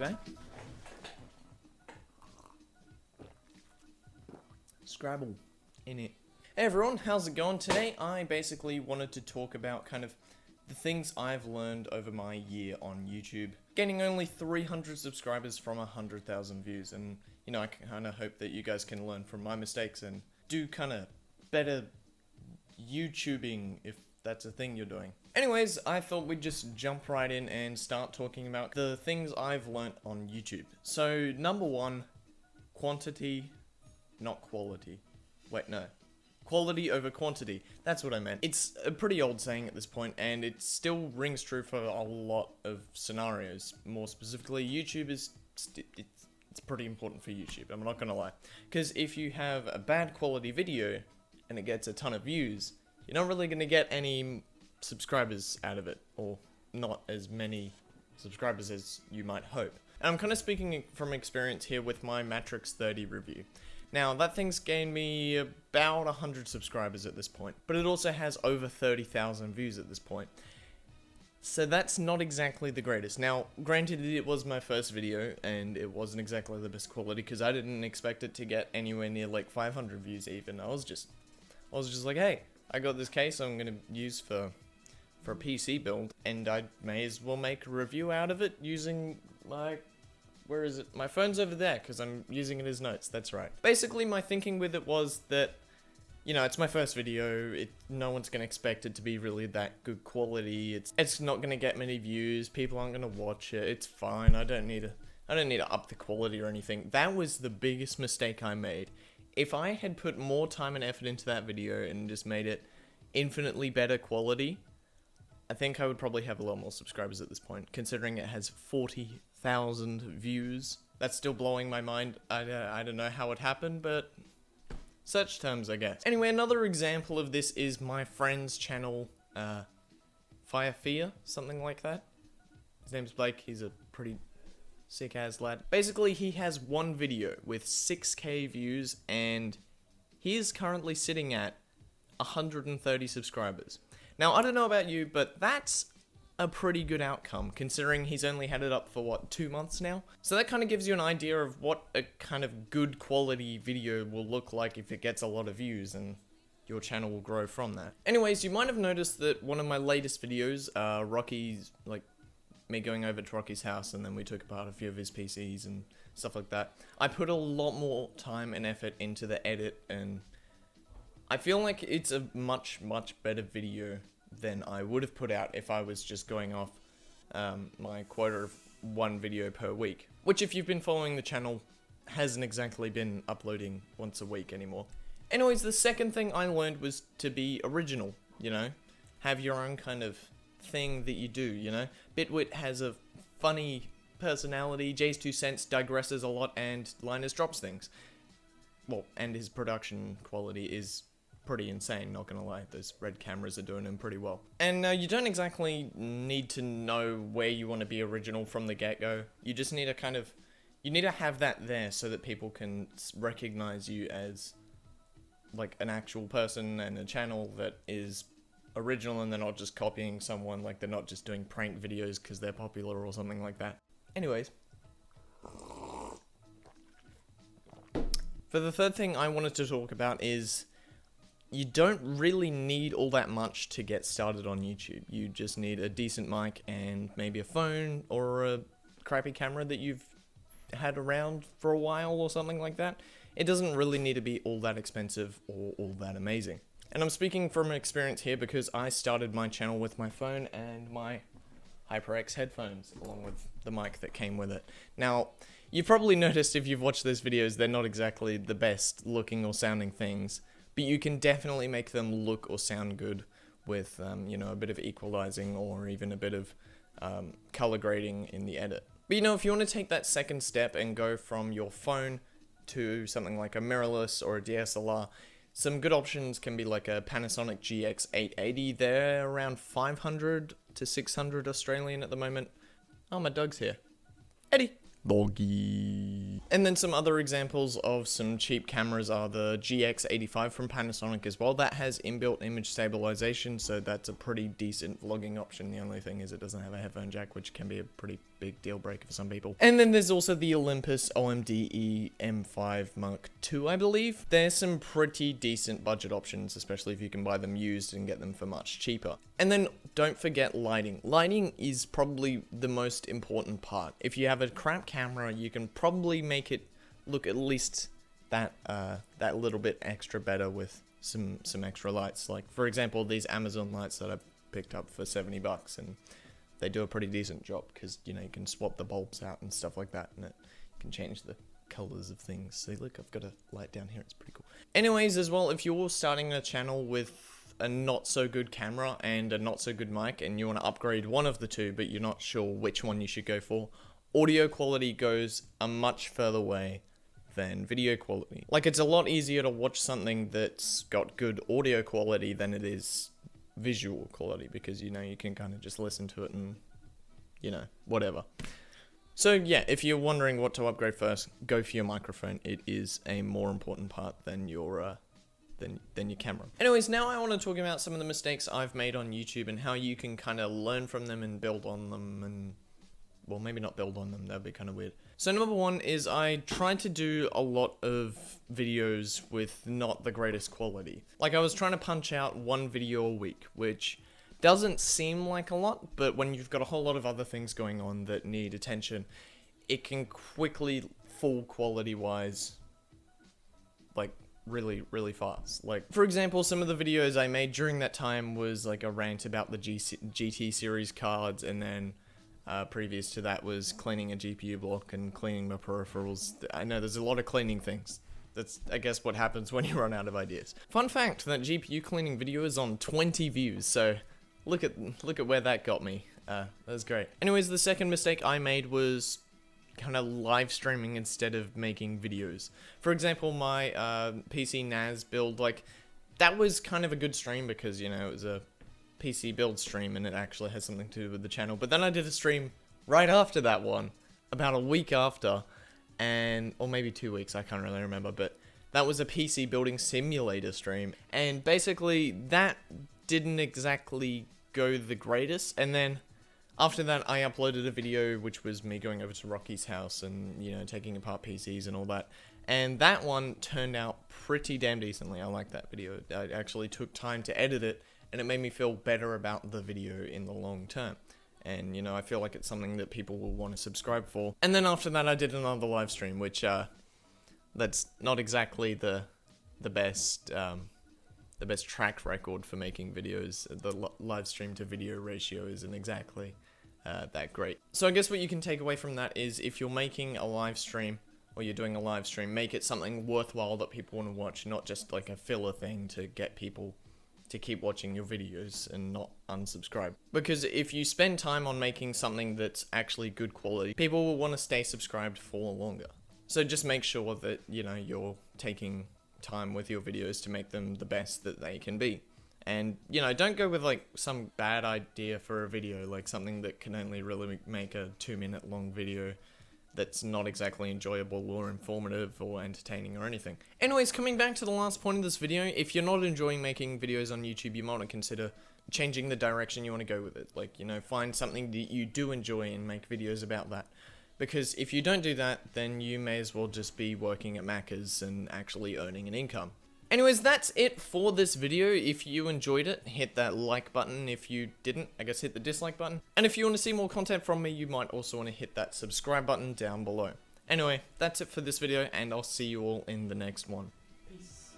eh? Scrabble in it. Hey everyone, how's it going? Today I basically wanted to talk about kind of the things I've learned over my year on YouTube. Gaining only 300 subscribers from 100,000 views, and you know, I kind of hope that you guys can learn from my mistakes and do kind of better YouTubing if that's a thing you're doing. Anyways, I thought we'd just jump right in and start talking about the things I've learnt on YouTube. So, number one, quantity, not quality. Wait, no. Quality over quantity. That's what I meant. It's a pretty old saying at this point, and it still rings true for a lot of scenarios. More specifically, YouTube is... it's pretty important for YouTube, I'm not gonna lie. Because if you have a bad quality video, and it gets a ton of views, you're not really gonna get any subscribers out of it, or not as many subscribers as you might hope. And I'm kind of speaking from experience here with my Matrix 30 review. Now, that thing's gained me about 100 subscribers at this point, but it also has over 30,000 views at this point. So that's not exactly the greatest. Now, granted, it was my first video, and it wasn't exactly the best quality, because I didn't expect it to get anywhere near like 500 views even. I was just like, hey, I got this case I'm gonna use for a PC build, and I may as well make a review out of it using my... where is it? My phone's over there, because I'm using it as notes, that's right. Basically, my thinking with it was that, you know, it's my first video, no one's gonna expect it to be really that good quality, it's not gonna get many views, people aren't gonna watch it, it's fine, I don't need to up the quality or anything. That was the biggest mistake I made. If I had put more time and effort into that video and just made it infinitely better quality, I think I would probably have a lot more subscribers at this point, considering it has 40,000 views. That's still blowing my mind. I don't know how it happened, but such terms, I guess. Anyway, another example of this is my friend's channel, Fire Fear, something like that. His name's Blake, he's a pretty sick-ass lad. Basically, he has one video with 6k views, and he is currently sitting at 130 subscribers. Now, I don't know about you, but that's a pretty good outcome, considering he's only had it up for, what, 2 months now? So that kind of gives you an idea of what a kind of good quality video will look like if it gets a lot of views, and your channel will grow from that. Anyways, you might have noticed that one of my latest videos, Rocky's, like, me going over to Rocky's house, and then we took apart a few of his PCs and stuff like that. I put a lot more time and effort into the edit, and I feel like it's a much better video than I would have put out if I was just going off my quota of one video per week. Which, if you've been following the channel, hasn't exactly been uploading once a week anymore. Anyways, the second thing I learned was to be original, you know? Have your own kind of thing that you do, you know? Bitwit has a funny personality, Jay's 2 cents digresses a lot, and Linus drops things. Well, and his production quality is pretty insane, not gonna lie. Those red cameras are doing him pretty well. And you don't exactly need to know where you want to be original from the get-go. You just need to you need to have that there so that people can recognize you as like an actual person and a channel that is original, and they're not just copying someone, like they're not just doing prank videos because they're popular or something like that. Anyways, for the third thing I wanted to talk about is you don't really need all that much to get started on YouTube. You just need a decent mic and maybe a phone or a crappy camera that you've had around for a while or something like that. It doesn't really need to be all that expensive or all that amazing. And I'm speaking from experience here because I started my channel with my phone and my HyperX headphones, along with the mic that came with it. Now, you've probably noticed if you've watched those videos, they're not exactly the best looking or sounding things, but you can definitely make them look or sound good with, you know, a bit of equalizing or even a bit of color grading in the edit. But you know, if you want to take that second step and go from your phone to something like a mirrorless or a DSLR, some good options can be like a Panasonic GX880. They're around 500 to 600 Australian at the moment. Oh, my dog's here. Eddie! Doggy. And then some other examples of some cheap cameras are the GX85 from Panasonic as well. That has inbuilt image stabilization, so that's a pretty decent vlogging option. The only thing is it doesn't have a headphone jack, which can be a pretty big deal breaker for some people. And then there's also the Olympus OMD M5 Mark II, I believe. There's some pretty decent budget options, especially if you can buy them used and get them for much cheaper. And then don't forget lighting. Lighting is probably the most important part. If you have a crap camera, you can probably make it look at least that little bit extra better with some extra lights. Like, for example, these Amazon lights that I picked up for 70 bucks, and they do a pretty decent job because, you know, you can swap the bulbs out and stuff like that, and it can change the colors of things. See, look, I've got a light down here. It's pretty cool. Anyways, as well, if you're starting a channel with a not so good camera and a not so good mic, and you want to upgrade one of the two, but you're not sure which one you should go for, audio quality goes a much further way than video quality. Like, it's a lot easier to watch something that's got good audio quality than it is visual quality, because, you know, you can kind of just listen to it and, you know, whatever. So yeah, if you're wondering what to upgrade first, go for your microphone. It is a more important part than your than your camera. Anyways, now I want to talk about some of the mistakes I've made on YouTube and how you can kind of learn from them and build on them, and, well, maybe not build on them, that'd be kind of weird. So number one is I tried to do a lot of videos with not the greatest quality. Like, I was trying to punch out one video a week, which doesn't seem like a lot, but when you've got a whole lot of other things going on that need attention, it can quickly fall quality-wise, like, really fast. Like, for example, some of the videos I made during that time was like a rant about the GT series cards, and then previous to that was cleaning a GPU block and cleaning my peripherals. I know there's a lot of cleaning things. That's, I guess, what happens when you run out of ideas. Fun fact, that GPU cleaning video is on 20 views, so look at where that got me. That was great. Anyways, the second mistake I made was kind of live streaming instead of making videos. For example, my PC NAS build, like, that was kind of a good stream because, you know, it was a PC build stream and it actually has something to do with the channel. But then I did a stream right after that one, about a week after, and, or maybe 2 weeks, I can't really remember, but that was a PC building simulator stream, and basically that didn't exactly go the greatest. And then after that, I uploaded a video which was me going over to Rocky's house and, you know, taking apart PCs and all that. And that one turned out pretty damn decently. I like that video. I actually took time to edit it, and it made me feel better about the video in the long term. And, you know, I feel like it's something that people will want to subscribe for. And then after that, I did another live stream, which, that's not exactly the best track record for making videos. The live stream to video ratio isn't exactly that great. So I guess what you can take away from that is, if you're making a live stream, or you're doing a live stream, make it something worthwhile that people want to watch, not just like a filler thing to get people to keep watching your videos and not unsubscribe. Because if you spend time on making something that's actually good quality, people will want to stay subscribed for longer. So just make sure that, you know, you're taking time with your videos to make them the best that they can be. And, you know, don't go with like some bad idea for a video, like something that can only really make a 2-minute long video that's not exactly enjoyable or informative or entertaining or anything. Anyways, coming back to the last point of this video, if you're not enjoying making videos on YouTube, you might want to consider changing the direction you want to go with it. Like, you know, find something that you do enjoy and make videos about that. Because if you don't do that, then you may as well just be working at Macca's and actually earning an income. Anyways, that's it for this video. If you enjoyed it, hit that like button. If you didn't, I guess hit the dislike button. And if you want to see more content from me, you might also want to hit that subscribe button down below. Anyway, that's it for this video, and I'll see you all in the next one. Peace.